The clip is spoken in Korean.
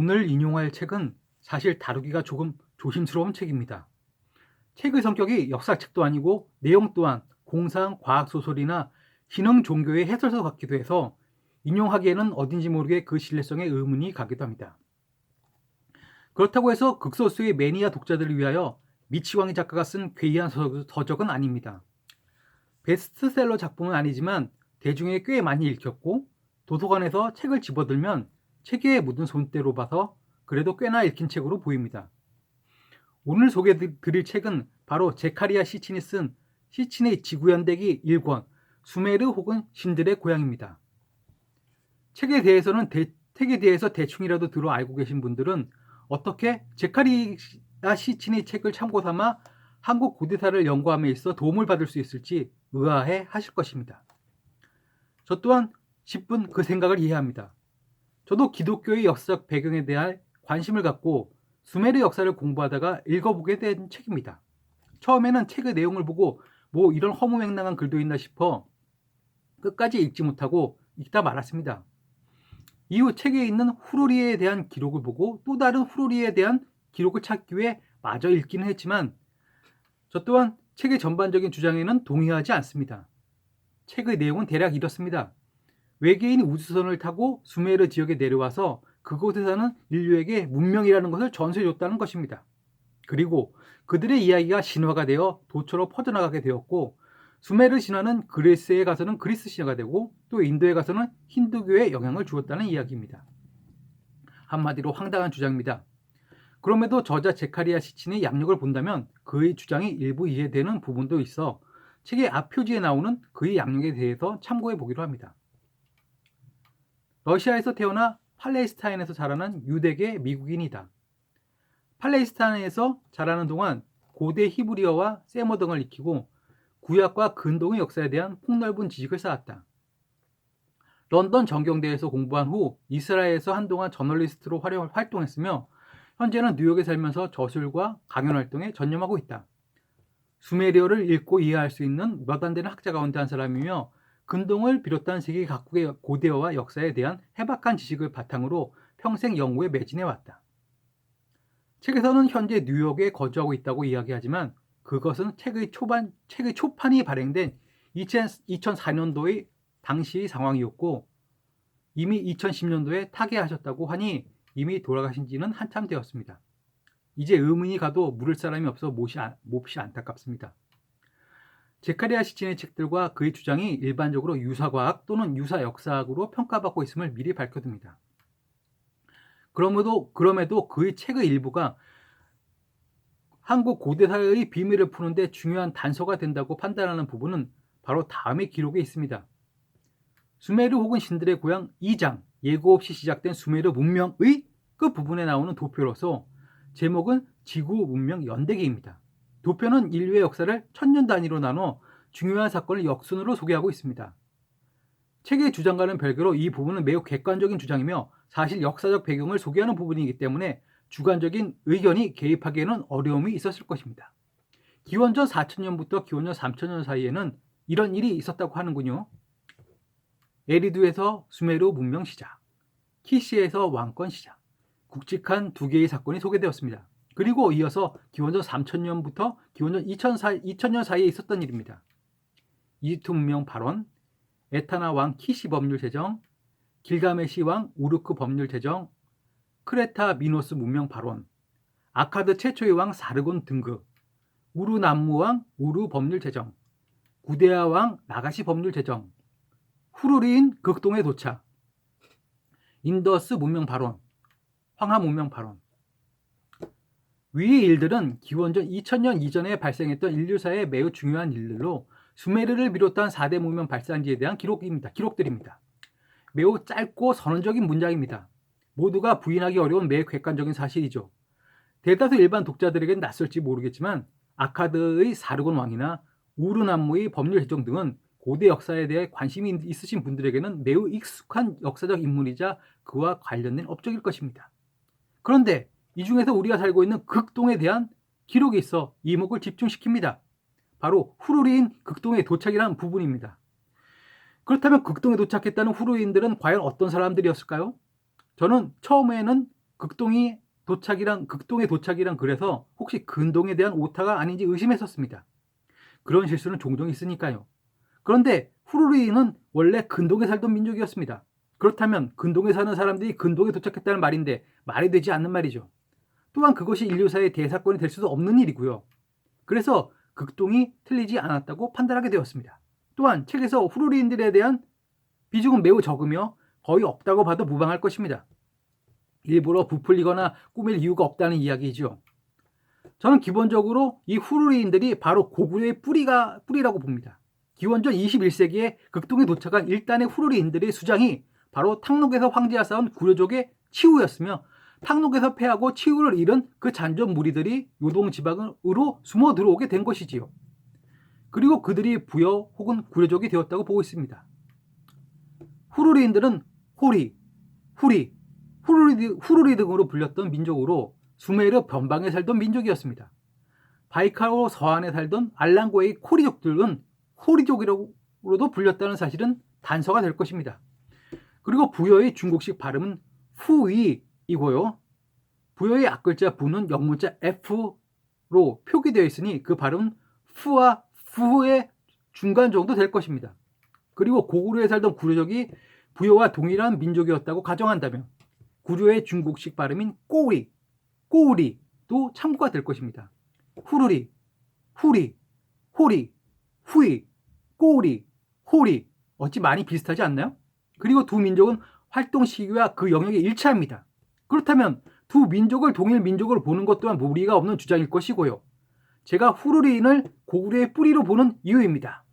오늘 인용할 책은 사실 다루기가 조금 조심스러운 책입니다. 책의 성격이 역사책도 아니고 내용 또한 공상, 과학소설이나 신흥 종교의 해설서 같기도 해서 인용하기에는 어딘지 모르게 그 신뢰성에 의문이 가기도 합니다. 그렇다고 해서 극소수의 매니아 독자들을 위하여 미치광이 작가가 쓴 괴이한 서적은 아닙니다. 베스트셀러 작품은 아니지만 대중에 꽤 많이 읽혔고 도서관에서 책을 집어들면 책에 묻은 손때로 봐서 그래도 꽤나 읽힌 책으로 보입니다. 오늘 소개드릴 책은 바로 제카리아 시친이 쓴 시친의 지구연대기 1권 수메르 혹은 신들의 고향입니다. 책에 대해서 대충이라도 들어 알고 계신 분들은 어떻게 제카리아 시친의 책을 참고 삼아 한국 고대사를 연구함에 있어 도움을 받을 수 있을지 의아해 하실 것입니다. 저 또한 10분 그 생각을 이해합니다. 저도 기독교의 역사적 배경에 대한 관심을 갖고 수메르 역사를 공부하다가 읽어보게 된 책입니다. 처음에는 책의 내용을 보고 뭐 이런 허무맹랑한 글도 있나 싶어 끝까지 읽지 못하고 읽다 말았습니다. 이후 책에 있는 후루리에 대한 기록을 보고 또 다른 후루리에 대한 기록을 찾기 위해 마저 읽기는 했지만 저 또한 책의 전반적인 주장에는 동의하지 않습니다. 책의 내용은 대략 이렇습니다. 외계인이 우주선을 타고 수메르 지역에 내려와서 그곳에 사는 인류에게 문명이라는 것을 전수해줬다는 것입니다. 그리고 그들의 이야기가 신화가 되어 도처로 퍼져나가게 되었고 수메르 신화는 그리스에 가서는 그리스 신화가 되고 또 인도에 가서는 힌두교에 영향을 주었다는 이야기입니다. 한마디로 황당한 주장입니다. 그럼에도 저자 제카리아 시친의 양력을 본다면 그의 주장이 일부 이해되는 부분도 있어 책의 앞표지에 나오는 그의 양력에 대해서 참고해 보기로 합니다. 러시아에서 태어나 팔레스타인에서 자라난 유대계 미국인이다. 팔레스타인에서 자라는 동안 고대 히브리어와 세머 등을 익히고 구약과 근동의 역사에 대한 폭넓은 지식을 쌓았다. 런던 전경대에서 공부한 후 이스라엘에서 한동안 저널리스트로 활동했으며 현재는 뉴욕에 살면서 저술과 강연 활동에 전념하고 있다. 수메리어를 읽고 이해할 수 있는 몇 안 되는 학자 가운데 한 사람이며 근동을 비롯한 세계 각국의 고대어와 역사에 대한 해박한 지식을 바탕으로 평생 연구에 매진해왔다. 책에서는 현재 뉴욕에 거주하고 있다고 이야기하지만 그것은 책의 초판이 발행된 2004년도의 당시의 상황이었고 이미 2010년도에 타계하셨다고 하니 이미 돌아가신 지는 한참 되었습니다. 이제 의문이 가도 물을 사람이 없어 몹시 안타깝습니다. 제카리아 시친의 책들과 그의 주장이 일반적으로 유사과학 또는 유사역사학으로 평가받고 있음을 미리 밝혀둡니다. 그럼에도 그의 책의 일부가 한국 고대사의 비밀을 푸는데 중요한 단서가 된다고 판단하는 부분은 바로 다음의 기록에 있습니다. 수메르 혹은 신들의 고향 2장 예고 없이 시작된 수메르 문명의 그 부분에 나오는 도표로서 제목은 지구 문명 연대기입니다. 도표는 인류의 역사를 천년 단위로 나눠 중요한 사건을 역순으로 소개하고 있습니다. 책의 주장과는 별개로 이 부분은 매우 객관적인 주장이며 사실 역사적 배경을 소개하는 부분이기 때문에 주관적인 의견이 개입하기에는 어려움이 있었을 것입니다. 기원전 4000년부터 기원전 3000년 사이에는 이런 일이 있었다고 하는군요. 에리두에서 수메르 문명 시작, 키시에서 왕권 시작, 굵직한 두 개의 사건이 소개되었습니다. 그리고 이어서 기원전 3000년부터 기원전 2000년 사이에 있었던 일입니다. 이집트 문명 발원, 에타나 왕 키시 법률 제정, 길가메시 왕 우르크 법률 제정, 크레타 미노스 문명 발원, 아카드 최초의 왕 사르곤 등극, 우루 남무 왕 우루 법률 제정, 구데아 왕 나가시 법률 제정, 후루리인 극동에 도착, 인더스 문명 발원, 황하 문명 발원. 위의 일들은 기원전 2000년 이전에 발생했던 인류사의 매우 중요한 일들로 수메르를 비롯한 4대 문명 발산지에 대한 기록들입니다. 매우 짧고 선언적인 문장입니다. 모두가 부인하기 어려운 매우 객관적인 사실이죠. 대다수 일반 독자들에겐 낯설지 모르겠지만 아카드의 사르곤 왕이나 우르남무의 법률 제정 등은 고대 역사에 대해 관심이 있으신 분들에게는 매우 익숙한 역사적 인물이자 그와 관련된 업적일 것입니다. 그런데 이 중에서 우리가 살고 있는 극동에 대한 기록이 있어 이목을 집중시킵니다. 바로 후루리인 극동에 도착이라는 부분입니다. 그렇다면 극동에 도착했다는 후루리인들은 과연 어떤 사람들이었을까요? 저는 처음에는 극동의 도착이란 글에서 혹시 근동에 대한 오타가 아닌지 의심했었습니다. 그런 실수는 종종 있으니까요. 그런데 후루리인은 원래 근동에 살던 민족이었습니다. 그렇다면 근동에 사는 사람들이 근동에 도착했다는 말인데 말이 되지 않는 말이죠. 또한 그것이 인류사의 대사건이 될 수도 없는 일이고요. 그래서 극동이 틀리지 않았다고 판단하게 되었습니다. 또한 책에서 후루리인들에 대한 비중은 매우 적으며 거의 없다고 봐도 무방할 것입니다. 일부러 부풀리거나 꾸밀 이유가 없다는 이야기이죠. 저는 기본적으로 이 후루리인들이 바로 고구려의 뿌리라고 봅니다. 기원전 21세기에 극동에 도착한 일단의 후루리인들의 수장이 바로 탕록에서 황제와 싸운 구려족의 치우였으며 탕록에서 패하고 치우를 잃은 그 잔존 무리들이 요동 지방으로 숨어 들어오게 된 것이지요. 그리고 그들이 부여 혹은 구려족이 되었다고 보고 있습니다. 후루리인들은 호리, 후루리 등으로 불렸던 민족으로 수메르 변방에 살던 민족이었습니다. 바이카로 서안에 살던 알랑고의 코리족들은 호리족이라고도 불렸다는 사실은 단서가 될 것입니다. 그리고 부여의 중국식 발음은 후이이고요. 부여의 앞글자 부는 영문자 F로 표기되어 있으니 그 발음은 푸와 푸의 중간 정도 될 것입니다. 그리고 고구려에 살던 구려족이 부여와 동일한 민족이었다고 가정한다면 구려의 중국식 발음인 꼬우리도 참고가 될 것입니다. 후루리, 후리, 호리, 후이, 꼬우리, 호리 어찌 많이 비슷하지 않나요? 그리고 두 민족은 활동 시기와 그 영역이 일치합니다. 그렇다면 두 민족을 동일 민족으로 보는 것 또한 무리가 없는 주장일 것이고요. 제가 후루리인을 고구려의 뿌리로 보는 이유입니다.